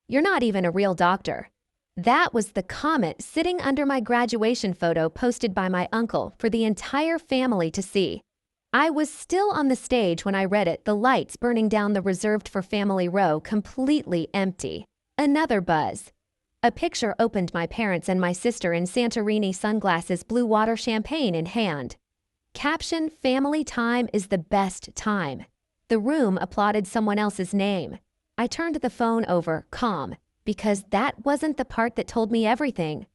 You're not even a real doctor." That was the comment sitting under my graduation photo posted by my uncle for the entire family to see. I was still on the stage when I read it, the lights burning down the reserved for family row completely empty. Another buzz. A picture opened my parents and my sister in Santorini sunglasses, blue water champagne in hand. Caption: "Family time is the best time." The room applauded someone else's name. I turned the phone over, calm, because that wasn't the part that told me everything.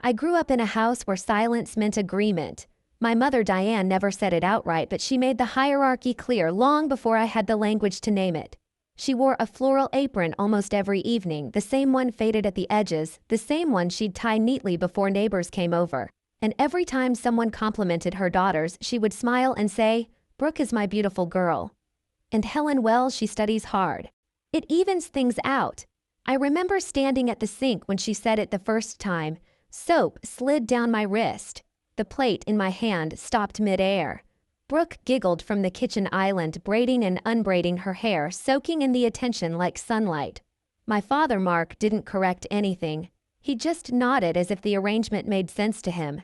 I grew up in a house where silence meant agreement. My mother Diane never said it outright, but she made the hierarchy clear long before I had the language to name it. She wore a floral apron almost every evening, the same one faded at the edges, the same one she'd tie neatly before neighbors came over. And every time someone complimented her daughters, she would smile and say, "Brooke is my beautiful girl." And Helen, well, she studies hard. It evens things out. I remember standing at the sink when she said it the first time. Soap slid down my wrist. The plate in my hand stopped mid-air. Brooke giggled from the kitchen island, braiding and unbraiding her hair, soaking in the attention like sunlight. My father, Mark, didn't correct anything. He just nodded as if the arrangement made sense to him.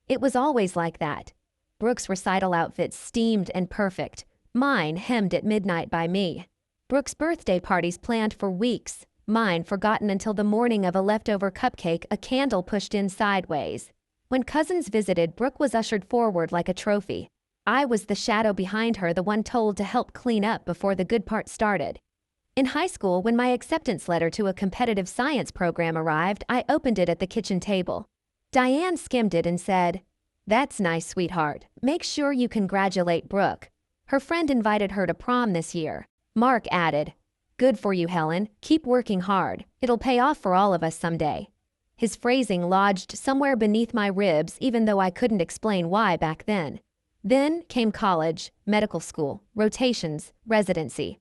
It was always like that. Brooke's recital outfit steamed and perfect. Mine hemmed at midnight by me. Brooke's birthday parties planned for weeks. Mine forgotten until the morning of a leftover cupcake, a candle pushed in sideways. When cousins visited, Brooke was ushered forward like a trophy. I was the shadow behind her, the one told to help clean up before the good part started. In high school, when my acceptance letter to a competitive science program arrived, I opened it at the kitchen table. Diane skimmed it and said, "That's nice, sweetheart. Make sure you congratulate Brooke. Her friend invited her to prom this year." Mark added, "Good for you, Helen. Keep working hard. It'll pay off for all of us someday." His phrasing lodged somewhere beneath my ribs, even though I couldn't explain why back then. Then came college, medical school, rotations, residency.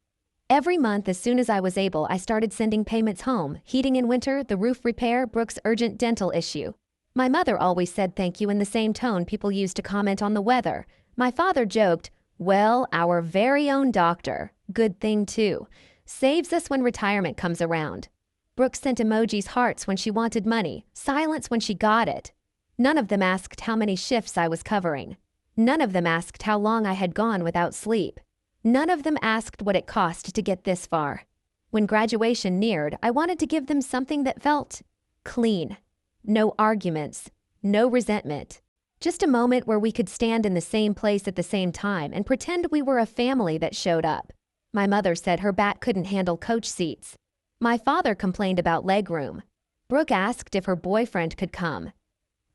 Every month, as soon as I was able, I started sending payments home: heating in winter, the roof repair, Brooke's urgent dental issue. My mother always said thank you in the same tone people used to comment on the weather. My father joked, "Well, our very own doctor. Good thing too. Saves us when retirement comes around." Brooke sent emojis, hearts when she wanted money, silence when she got it. None of them asked how many shifts I was covering. None of them asked how long I had gone without sleep. None of them asked what it cost to get this far. When graduation neared, I wanted to give them something that felt clean. No arguments, no resentment. Just a moment where we could stand in the same place at the same time and pretend we were a family that showed up. My mother said her back couldn't handle coach seats. My father complained about legroom. Brooke asked if her boyfriend could come.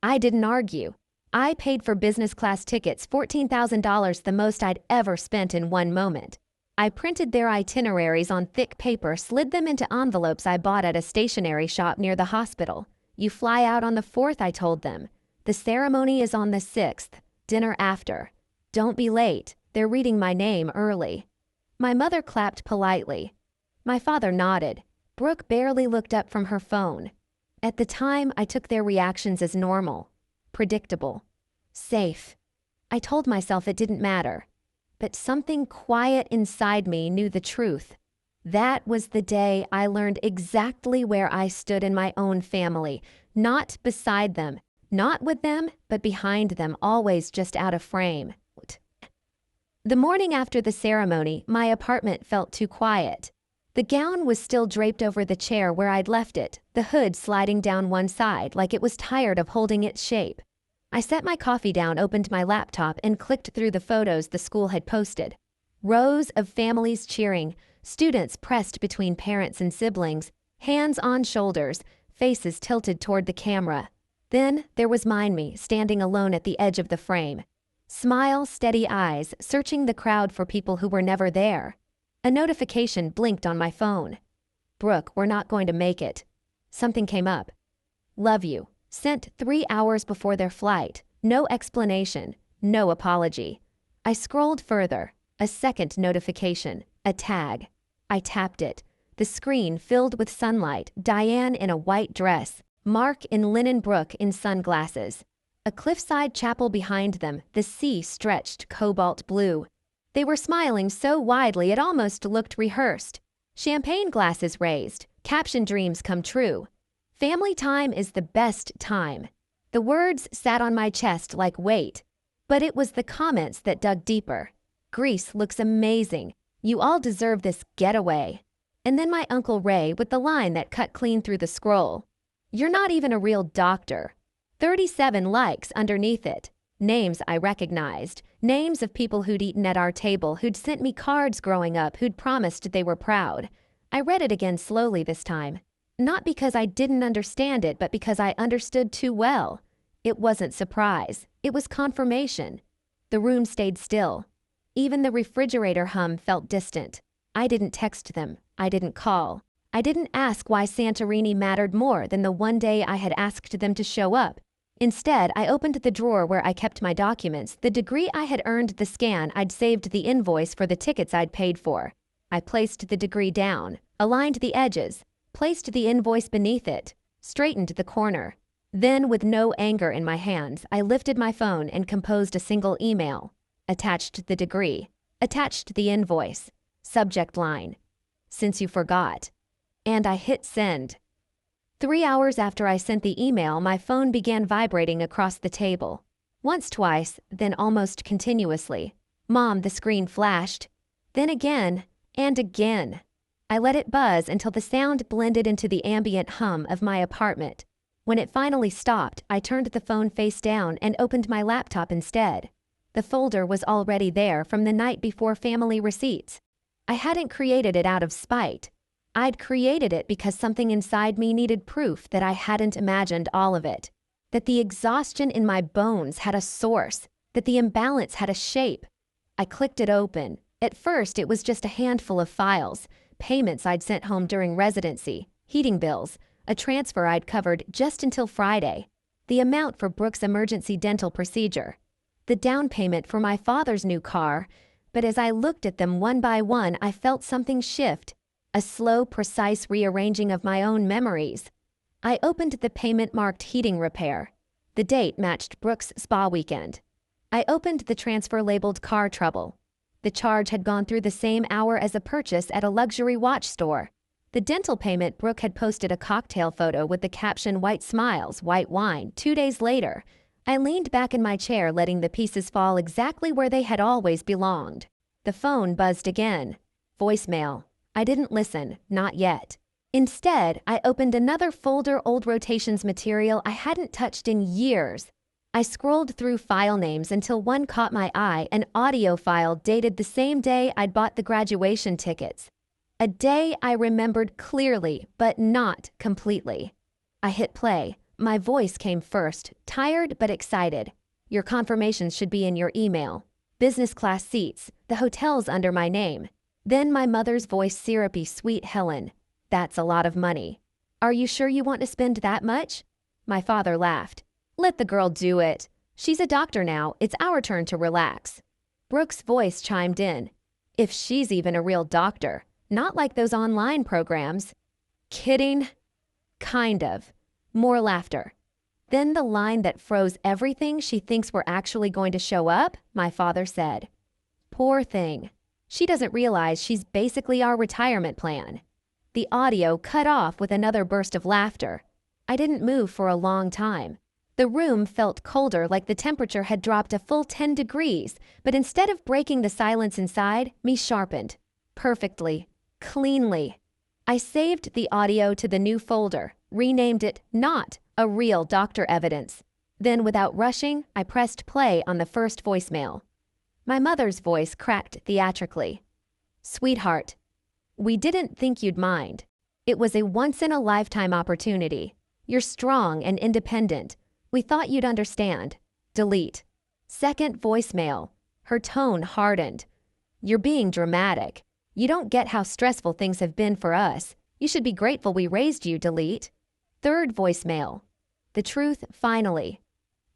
I didn't argue. I paid for business class tickets, $14,000, the most I'd ever spent in one moment. I printed their itineraries on thick paper, slid them into envelopes I bought at a stationery shop near the hospital. "You fly out on the 4th, I told them. "The ceremony is on the 6th, dinner after. Don't be late, they're reading my name early." My mother clapped politely. My father nodded. Brooke barely looked up from her phone. At the time, I took their reactions as normal, predictable, safe. I told myself it didn't matter. But something quiet inside me knew the truth. That was the day I learned exactly where I stood in my own family, not beside them, not with them, but behind them, always just out of frame. The morning after the ceremony, my apartment felt too quiet. The gown was still draped over the chair where I'd left it, the hood sliding down one side like it was tired of holding its shape. I set my coffee down, opened my laptop, and clicked through the photos the school had posted. Rows of families cheering, students pressed between parents and siblings, hands on shoulders, faces tilted toward the camera. Then there was me, standing alone at the edge of the frame. Smile, steady eyes, searching the crowd for people who were never there. A notification blinked on my phone. "Brooke, we're not going to make it." Something came up. "Love you." Sent 3 hours before their flight. No explanation, no apology. I scrolled further. A second notification, a tag. I tapped it. The screen filled with sunlight, Diane in a white dress, Mark in linen, Brooke in sunglasses. A cliffside chapel behind them, the sea stretched cobalt blue. They were smiling so widely it almost looked rehearsed. Champagne glasses raised, Caption dreams come true. Family time is the best time. The words sat on my chest like weight, but it was the comments that dug deeper. Greece looks amazing. You all deserve this getaway. And then my Uncle Ray with the line that cut clean through the scroll. You're not even a real doctor. 37 likes underneath it. Names I recognized. Names of people who'd eaten at our table, who'd sent me cards growing up, who'd promised they were proud. I read it again slowly this time. Not because I didn't understand it, but because I understood too well. It wasn't surprise. It was confirmation. The room stayed still. Even the refrigerator hum felt distant. I didn't text them. I didn't call. I didn't ask why Santorini mattered more than the one day I had asked them to show up. Instead, I opened the drawer where I kept my documents, the degree I had earned, the scan I'd saved, the invoice for the tickets I'd paid for. I placed the degree down, aligned the edges, placed the invoice beneath it, straightened the corner. Then, with no anger in my hands, I lifted my phone and composed a single email. Attached the degree. Attached the invoice. Subject line. Since you forgot. And I hit send. 3 hours after I sent the email, my phone began vibrating across the table. Once, twice, then almost continuously. Mom, the screen flashed. Then again, and again. I let it buzz until the sound blended into the ambient hum of my apartment. When it finally stopped, I turned the phone face down and opened my laptop instead. The folder was already there from the night before family receipts. I hadn't created it out of spite. I'd created it because something inside me needed proof that I hadn't imagined all of it. That the exhaustion in my bones had a source. That the imbalance had a shape. I clicked it open. At first, it was just a handful of files. Payments I'd sent home during residency. Heating bills. A transfer I'd covered just until Friday. The amount for Brooke's emergency dental procedure. The down payment for my father's new car. But as I looked at them one by one, I felt something shift. A slow, precise rearranging of my own memories. I opened the payment marked heating repair. The date matched Brooke's spa weekend. I opened the transfer labeled car trouble. The charge had gone through the same hour as a purchase at a luxury watch store. The dental payment, Brooke had posted a cocktail photo with the caption "White Smiles, White Wine" 2 days later. I leaned back in my chair, letting the pieces fall exactly where they had always belonged. The phone buzzed again. Voicemail. I didn't listen, not yet. Instead, I opened another folder, old rotations material I hadn't touched in years. I scrolled through file names until one caught my eye, an audio file dated the same day I'd bought the graduation tickets. A day I remembered clearly, but not completely. I hit play. My voice came first, tired but excited. Your confirmations should be in your email. Business class seats, the hotel's under my name. Then my mother's voice, syrupy, sweet Helen. That's a lot of money. Are you sure you want to spend that much? My father laughed. Let the girl do it. She's a doctor now. It's our turn to relax. Brooke's voice chimed in. If she's even a real doctor. Not like those online programs. Kidding? Kind of. More laughter. Then the line that froze everything. She thinks we're actually going to show up, my father said. Poor thing. She doesn't realize she's basically our retirement plan. The audio cut off with another burst of laughter. I didn't move for a long time. The room felt colder, like the temperature had dropped a full 10 degrees, but instead of breaking the silence inside, me sharpened. Perfectly. Cleanly. I saved the audio to the new folder, renamed it Not a Real Doctor Evidence. Then, without rushing, I pressed play on the first voicemail. My mother's voice cracked theatrically. Sweetheart, we didn't think you'd mind. It was a once-in-a-lifetime opportunity. You're strong and independent. We thought you'd understand. Delete. Second voicemail. Her tone hardened. You're being dramatic. You don't get how stressful things have been for us. You should be grateful we raised you. Delete. Third voicemail. The truth, finally.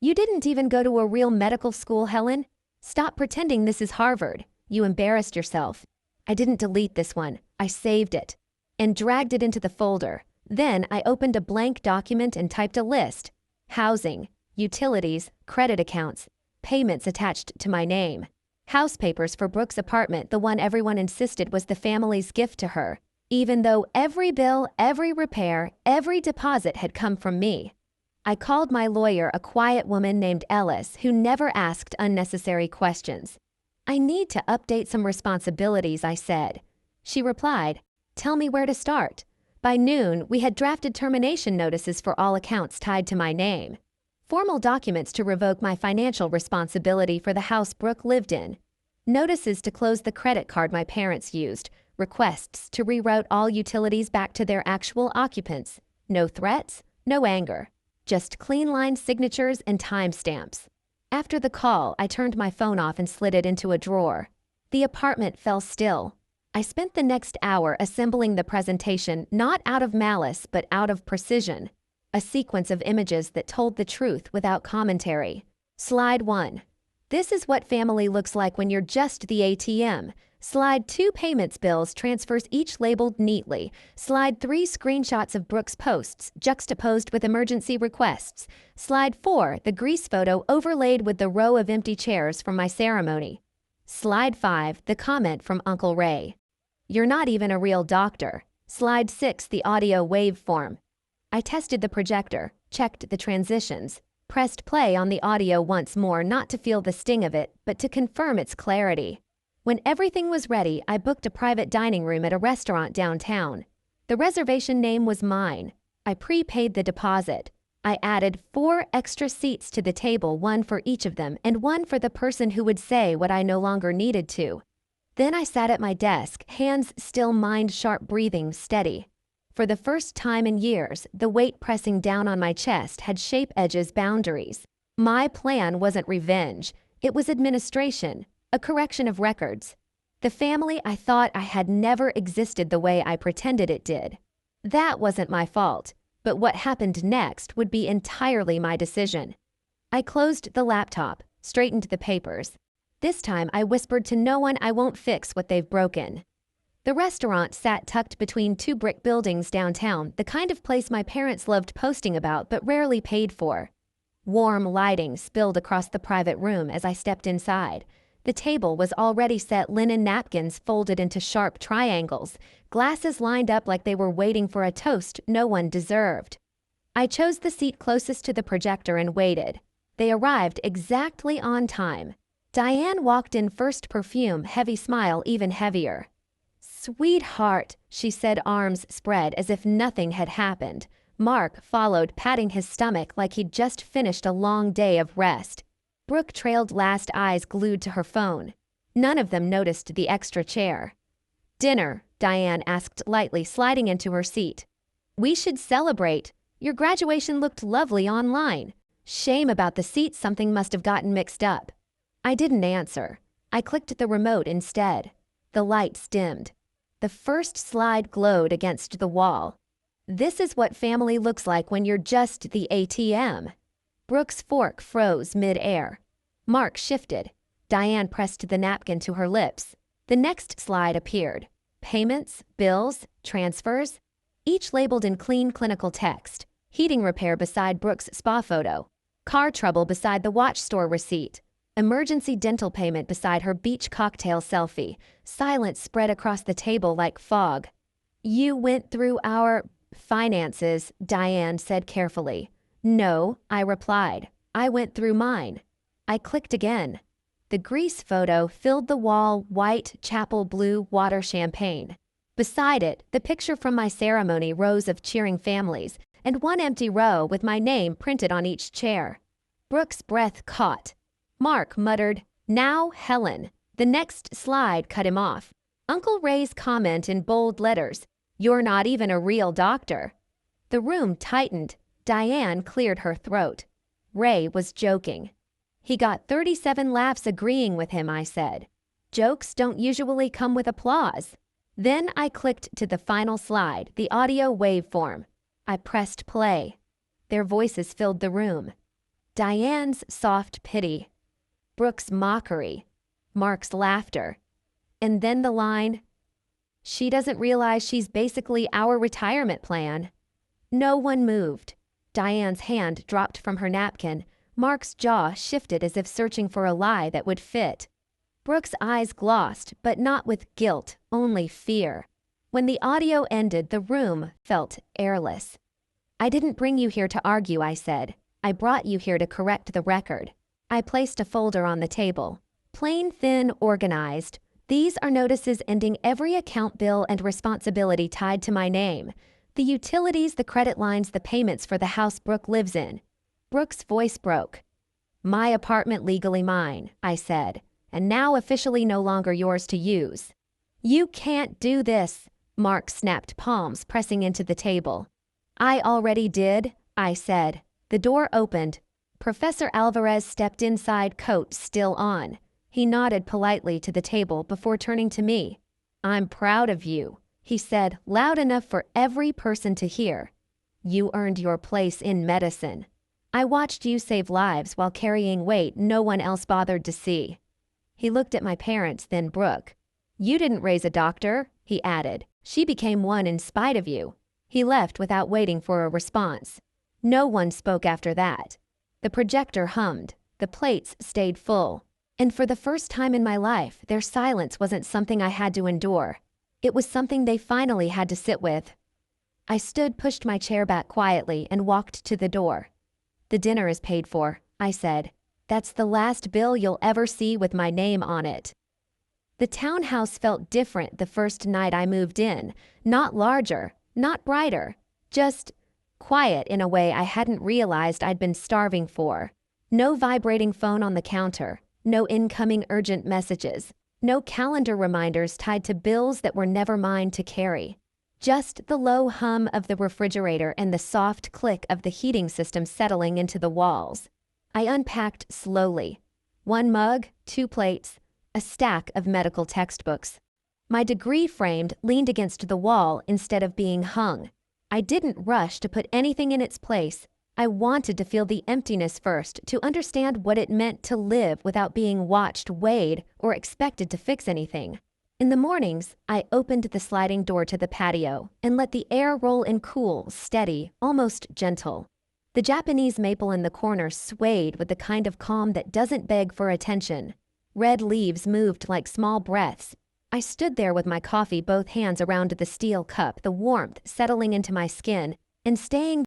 You didn't even go to a real medical school, Helen. Stop pretending this is Harvard. You embarrassed yourself. I didn't delete this one. I saved it and dragged it into the folder. Then I opened a blank document and typed a list. Housing, utilities, credit accounts, payments attached to my name. House papers for Brooke's apartment, the one everyone insisted was the family's gift to her. even though every bill, every repair, every deposit had come from me. I called my lawyer, a quiet woman named Ellis, who never asked unnecessary questions. "I need to update some responsibilities," I said. She replied, "Tell me where to start." By noon, we had drafted termination notices for all accounts tied to my name, formal documents to revoke my financial responsibility for the house Brooke lived in, notices to close the credit card my parents used, requests to reroute all utilities back to their actual occupants. No threats, no anger, just clean-line signatures and timestamps. After the call, I turned my phone off and slid it into a drawer. The apartment fell still. I spent the next hour assembling the presentation, not out of malice but out of precision. A sequence of images that told the truth without commentary. Slide 1. This is what family looks like when you're just the ATM. Slide 2, payments bills, transfers, each labeled neatly. Slide 3, screenshots of Brooke's posts, juxtaposed with emergency requests. Slide 4, the grease photo overlaid with the row of empty chairs from my ceremony. Slide 5, the comment from Uncle Ray. "You're not even a real doctor." Slide 6, the audio waveform. I tested the projector, checked the transitions, pressed play on the audio once more, not to feel the sting of it, but to confirm its clarity. When everything was ready, I booked a private dining room at a restaurant downtown. The reservation name was mine. I prepaid the deposit. I added 4 extra seats to the table, 1 for each of them, and 1 for the person who would say what I no longer needed to. Then I sat at my desk, hands still, mind sharp, breathing steady. For the first time in years, the weight pressing down on my chest had shape, edges, boundaries. My plan wasn't revenge. It was administration, a correction of records. The family I thought I had never existed the way I pretended it did. That wasn't my fault, but what happened next would be entirely my decision. I closed the laptop, straightened the papers. This time I whispered to no one, "I won't fix what they've broken." The restaurant sat tucked between 2 brick buildings downtown, the kind of place my parents loved posting about but rarely paid for. Warm lighting spilled across the private room as I stepped inside. The table was already set, linen napkins folded into sharp triangles, glasses lined up like they were waiting for a toast no one deserved. I chose the seat closest to the projector and waited. They arrived exactly on time. Diane walked in first, perfume, heavy smile even heavier. "Sweetheart," she said, arms spread as if nothing had happened. Mark followed, patting his stomach like he'd just finished a long day of rest. Brooke trailed last, eyes glued to her phone. None of them noticed the extra chair. "Dinner?" Diane asked lightly, sliding into her seat. "We should celebrate. Your graduation looked lovely online. Shame about the seat, something must have gotten mixed up." I didn't answer. I clicked the remote instead. The lights dimmed. The first slide glowed against the wall. "This is what family looks like when you're just the ATM." Brooke's fork froze mid-air. Mark shifted. Diane pressed the napkin to her lips. The next slide appeared. Payments, bills, transfers, each labeled in clean clinical text. Heating repair beside Brooke's spa photo. Car trouble beside the watch store receipt. Emergency dental payment beside her beach cocktail selfie. Silence spread across the table like fog. "You went through our finances," Diane said carefully. "No," I replied. "I went through mine." I clicked again. The grease photo filled the wall, white, chapel blue, water champagne. Beside it, the picture from my ceremony, rows of cheering families, and 1 empty row with my name printed on each chair. Brooke's breath caught. Mark muttered, "Now, Helen." The next slide cut him off. Uncle Ray's comment in bold letters, "You're not even a real doctor." The room tightened. Diane cleared her throat. Ray was joking. "He got 37 laughs agreeing with him," I said. "Jokes don't usually come with applause." Then I clicked to the final slide, the audio waveform. I pressed play. Their voices filled the room. Diane's soft pity. Brooke's mockery. Mark's laughter. And then the line, "She doesn't realize she's basically our retirement plan." No one moved. Diane's hand dropped from her napkin. Mark's jaw shifted as if searching for a lie that would fit. Brooke's eyes glossed, but not with guilt, only fear. When the audio ended, the room felt airless. "I didn't bring you here to argue," I said. "I brought you here to correct the record." I placed a folder on the table. Plain, thin, organized. These are notices ending every account bill and responsibility tied to my name. The utilities, the credit lines, the payments for the house Brooke lives in. Brooke's voice broke. "My apartment legally mine," I said, "and now officially no longer yours to use." "You can't do this," Mark snapped, palms pressing into the table. "I already did," I said. The door opened. Professor Alvarez stepped inside, coat still on. He nodded politely to the table before turning to me. "I'm proud of you," he said, loud enough for every person to hear. "You earned your place in medicine. I watched you save lives while carrying weight no one else bothered to see." He looked at my parents, then Brooke. "You didn't raise a doctor," he added. "She became one in spite of you." He left without waiting for a response. No one spoke after that. The projector hummed. The plates stayed full. And for the first time in my life, their silence wasn't something I had to endure. It was something they finally had to sit with. I stood, pushed my chair back quietly, and walked to the door. "The dinner is paid for," I said. "That's the last bill you'll ever see with my name on it." The townhouse felt different the first night I moved in. Not larger, not brighter, just quiet in a way I hadn't realized I'd been starving for. No vibrating phone on the counter. No incoming urgent messages. No calendar reminders tied to bills that were never mine to carry. Just the low hum of the refrigerator and the soft click of the heating system settling into the walls. I unpacked slowly. 1 mug, 2 plates, a stack of medical textbooks. My degree framed leaned against the wall instead of being hung. I didn't rush to put anything in its place. I wanted to feel the emptiness first, to understand what it meant to live without being watched, weighed, or expected to fix anything. In the mornings, I opened the sliding door to the patio and let the air roll in cool, steady, almost gentle. The Japanese maple in the corner swayed with the kind of calm that doesn't beg for attention. Red leaves moved like small breaths. I stood there with my coffee, both hands around the steel cup, the warmth settling into my skin, and staying